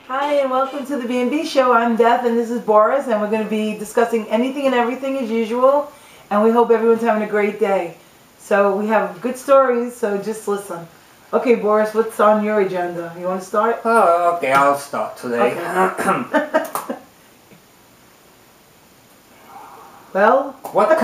Hi and welcome to the B&B show. I'm Beth and this is Boris, and we're going to be discussing anything and everything as usual, and we hope everyone's having a great day. So we have good stories, so just listen. Okay, Boris, what's on your agenda? You want to start? Oh, okay, I'll start today. Okay. Well? What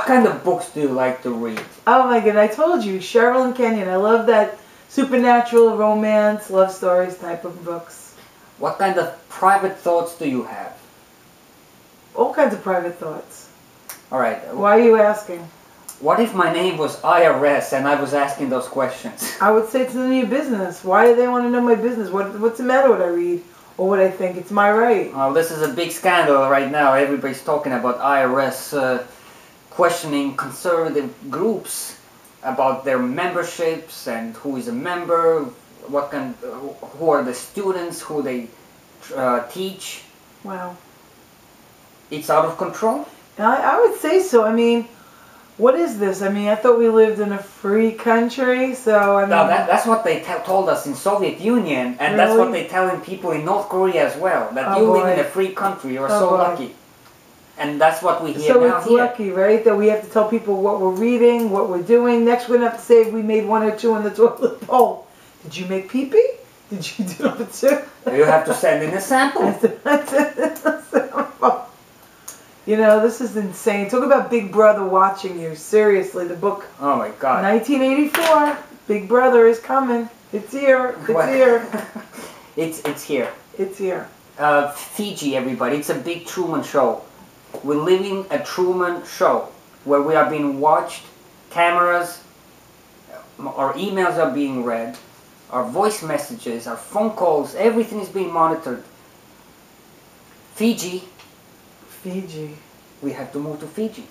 kind of books do you like to read? Oh my god, I told you, Cheryl and Kenyon. I love that supernatural, romance, love stories type of books. What kind of private thoughts do you have? All kinds of private thoughts. Alright. Why are you asking? What if my name was IRS and I was asking those questions? I would say it's none of your business. Why do they want to know my business? What's the matter what I read or what I think? It's my right. Well, this is a big scandal right now. Everybody's talking about IRS questioning conservative groups about their memberships and who is a member, who are the students, who they teach. Wow. It's out of control? I would say so. I mean, what is this? I mean, I thought we lived in a free country, so I mean... No, that's what they told us in Soviet Union, and that's what they telling people in North Korea as well, that you live in a free country, you're so lucky. And that's what we hear now. So it's lucky, right? That we have to tell people what we're reading, what we're doing. Next we're going to have to say if we made one or two in the toilet bowl. Did you make pee-pee? Did you do number two? You have to send in a sample. You know, this is insane. Talk about Big Brother watching you. Seriously, the book. Oh my God. 1984. Big Brother is coming. It's here. It's here. It's here. It's here. Fiji, everybody. It's a big Truman Show. We're living a Truman Show where we are being watched, cameras, our emails are being read, our voice messages, our phone calls, everything is being monitored. Fiji. Fiji. We have to move to Fiji.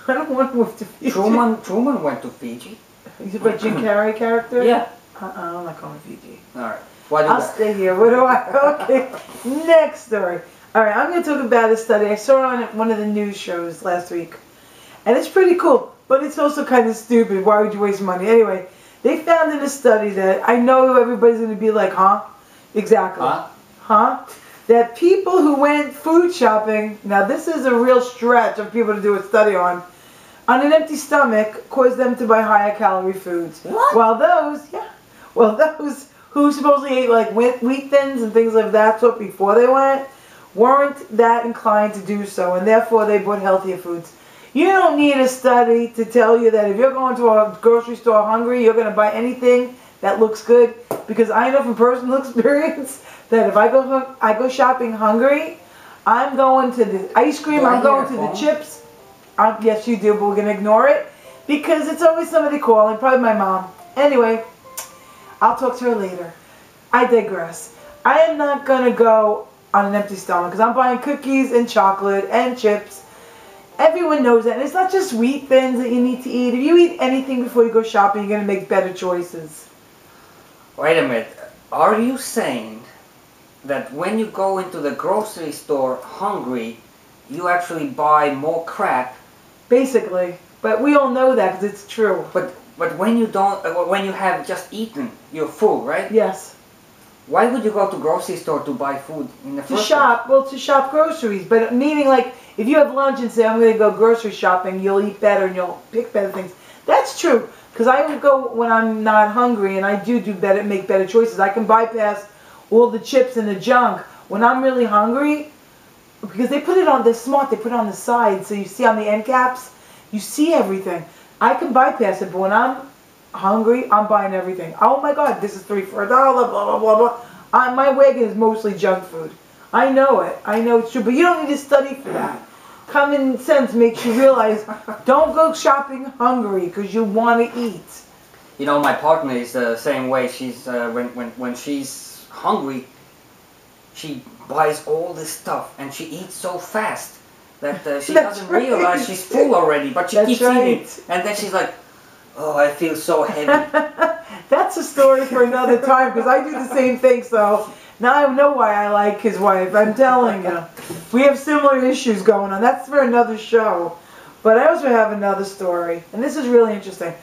I don't want to move to Fiji. Truman went to Fiji. Is it a Jim Carrey character? Yeah. I'm not going to Fiji. Alright. I'll stay here. What do I... Okay. Next story. Alright, I'm going to talk about a study I saw on one of the news shows last week. And it's pretty cool, but it's also kind of stupid. Why would you waste money? Anyway, they found in a study that I know everybody's going to be like, huh? Exactly. Huh? That people who went food shopping, now this is a real stretch of people to do a study on an empty stomach caused them to buy higher calorie foods. What? While those who supposedly ate like wheat thins and things of that sort before they went, weren't that inclined to do so, and therefore they bought healthier foods. You don't need a study to tell you that if you're going to a grocery store hungry, you're going to buy anything that looks good, because I know from personal experience that if I go shopping hungry, I'm going to the ice cream, I'm going to the chips. Yes, you do, but we're going to ignore it because it's always somebody calling, probably my mom. Anyway, I'll talk to her later. I digress. I am not going to go on an empty stomach because I'm buying cookies and chocolate and chips. Everyone knows that. And it's not just wheat thins that you need to eat. If you eat anything before you go shopping, you're going to make better choices. Wait a minute. Are you saying that when you go into the grocery store hungry, you actually buy more crap? Basically. But we all know that because it's true. But when you don't, when you have just eaten, you're full, right? Yes. Why would you go to grocery store to buy food in the first place? To shop groceries. But meaning like, if you have lunch and say, I'm going to go grocery shopping, you'll eat better and you'll pick better things. That's true. Because I would go when I'm not hungry, and I do better, make better choices. I can bypass all the chips and the junk when I'm really hungry, because they put it on, they're smart, they put it on the side, so you see on the end caps, you see everything. I can bypass it, but when I'm hungry, I'm buying everything. Oh my God, this is 3 for $1, blah, blah, blah, blah. My wagon is mostly junk food. I know it. I know it's true, but you don't need to study for that. Common sense makes you realize, don't go shopping hungry because you want to eat. You know, my partner is the same way. She's when she's hungry, she buys all this stuff and she eats so fast that she doesn't realize she's full already, but she keeps eating. And then she's like, oh, I feel so heavy. That's a story for another time because I do the same thing, so now I know why I like his wife. I'm telling you. We have similar issues going on. That's for another show. But I also have another story, and this is really interesting.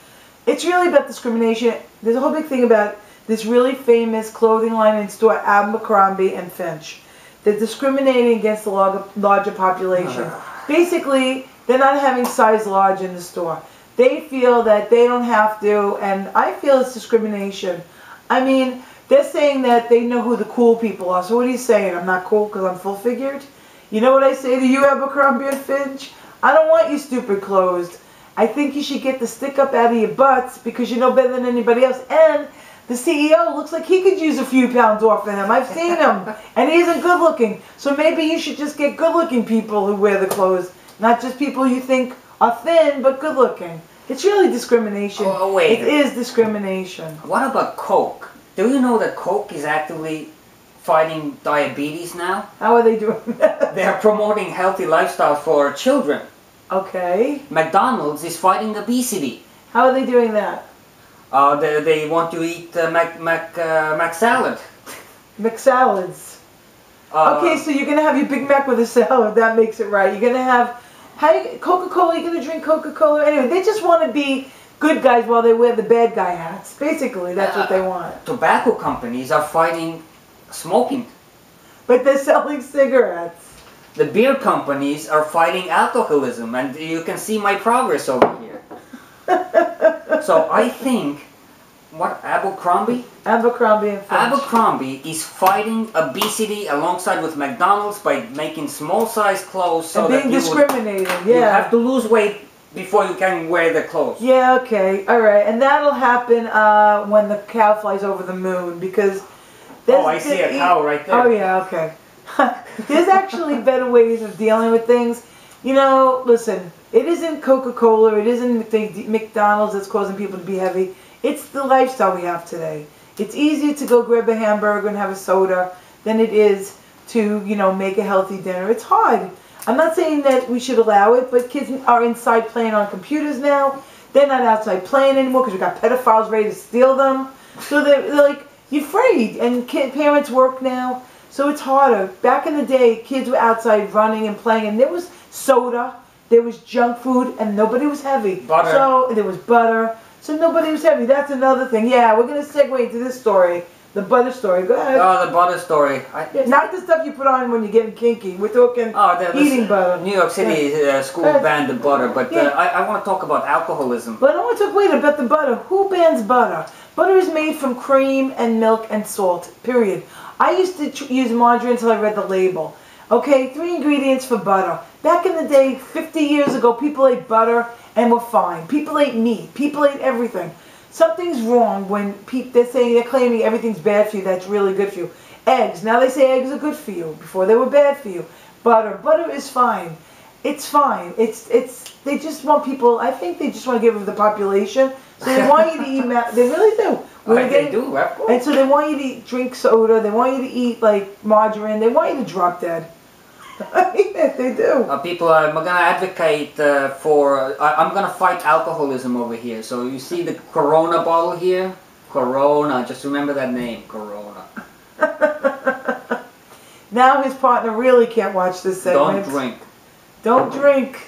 It's really about discrimination. There's a whole big thing about this really famous clothing line and store, Abercrombie and Finch. They're discriminating against the larger population. Basically, they're not having size large in the store. They feel that they don't have to, and I feel it's discrimination. I mean, they're saying that they know who the cool people are. So what are you saying? I'm not cool because I'm full-figured? You know what I say to you, Abercrombie and Finch? I don't want you stupid clothes. I think you should get the stick up out of your butts because you know better than anybody else. And the CEO looks like he could use a few pounds off of him. I've seen him. And he isn't good looking. So maybe you should just get good looking people who wear the clothes. Not just people you think are thin, but good looking. It's really discrimination. Oh, wait. It is discrimination. What about Coke? Do you know that Coke is actively fighting diabetes now? How are they doing that? They are promoting healthy lifestyles for children. Okay. McDonald's is fighting obesity. How are they doing that? They want to eat Mac salad. McSalads. Okay, so you're going to have your Big Mac with a salad. That makes it right. You're going to have Coca-Cola. You're going to drink Coca-Cola. Anyway, they just want to be good guys while they wear the bad guy hats. Basically, that's what they want. Tobacco companies are fighting smoking. But they're selling cigarettes. The beer companies are fighting alcoholism, and you can see my progress over here. So I think, what, Abercrombie? Abercrombie and Finch. Abercrombie is fighting obesity alongside with McDonald's by making small size clothes so and that being discriminated. you have to lose weight before you can wear the clothes. Yeah, okay, all right, and that'll happen when the cow flies over the moon because. I see a cow right there. Oh yeah, okay. There's actually better ways of dealing with things. You know, listen, it isn't Coca-Cola, it isn't McDonald's that's causing people to be heavy. It's the lifestyle we have today. It's easier to go grab a hamburger and have a soda than it is to, you know, make a healthy dinner. It's hard. I'm not saying that we should allow it, but kids are inside playing on computers now. They're not outside playing anymore because we've got pedophiles ready to steal them. So they're like, you're afraid, and parents work now. So it's harder. Back in the day, kids were outside running and playing, and there was soda, there was junk food, and nobody was heavy. Butter. So there was butter, so nobody was heavy. That's another thing. Yeah, we're going to segue into this story, the butter story. Go ahead. Oh, the butter story. Not the stuff you put on when you're getting kinky. We're talking eating butter. New York City school banned the butter, but I want to talk about alcoholism. But I want to talk later about the butter. Who bans butter? Butter is made from cream and milk and salt, period. I used to use margarine until I read the label. Okay, 3 ingredients for butter. Back in the day, 50 years ago, people ate butter and were fine. People ate meat. People ate everything. Something's wrong when they're claiming everything's bad for you that's really good for you. Eggs. Now they say eggs are good for you. Before they were bad for you. Butter is fine. It's fine. They just want people, I think they just want to give the population. So they want you to eat, they really do. They do, of course. And so they want you to drink soda, they want you to eat like margarine, they want you to drop dead. I mean, they do. People, I'm going to advocate for, I'm going to fight alcoholism over here. So you see the Corona bottle here? Corona, just remember that name, Corona. Now his partner really can't watch this segment. Don't drink. Don't drink.